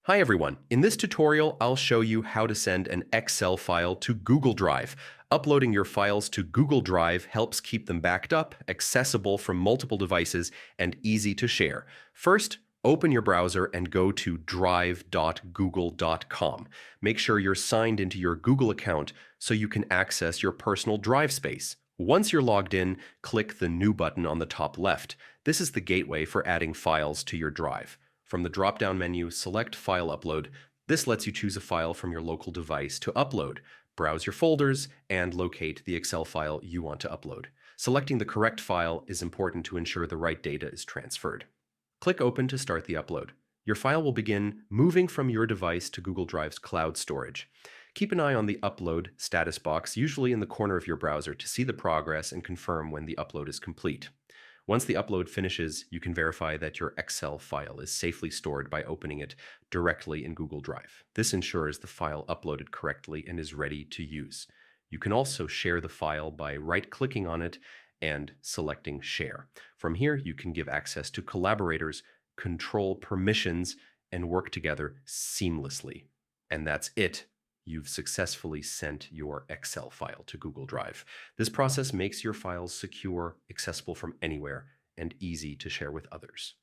Hi everyone. In this tutorial, I'll show you how to send an Excel file to Google Drive. Uploading your files to Google Drive helps keep them backed up, accessible from multiple devices, and easy to share. First, open your browser and go to drive.google.com. Make sure you're signed into your Google account so you can access your personal drive space. Once you're logged in, click the New button on the top left. This is the gateway for adding files to your drive. From the drop-down menu, select File Upload. This lets you choose a file from your local device to upload. Browse your folders and locate the Excel file you want to upload. Selecting the correct file is important to ensure the right data is transferred. Click Open to start the upload. Your file will begin moving from your device to Google Drive's cloud storage. Keep an eye on the Upload status box, usually in the corner of your browser, to see the progress and confirm when the upload is complete. Once the upload finishes, you can verify that your Excel file is safely stored by opening it directly in Google Drive. This ensures the file uploaded correctly and is ready to use. You can also share the file by right-clicking on it and selecting Share. From here, you can give access to collaborators, control permissions, and work together seamlessly. And that's it. You've successfully sent your Excel file to Google Drive. This process makes your files secure, accessible from anywhere, and easy to share with others.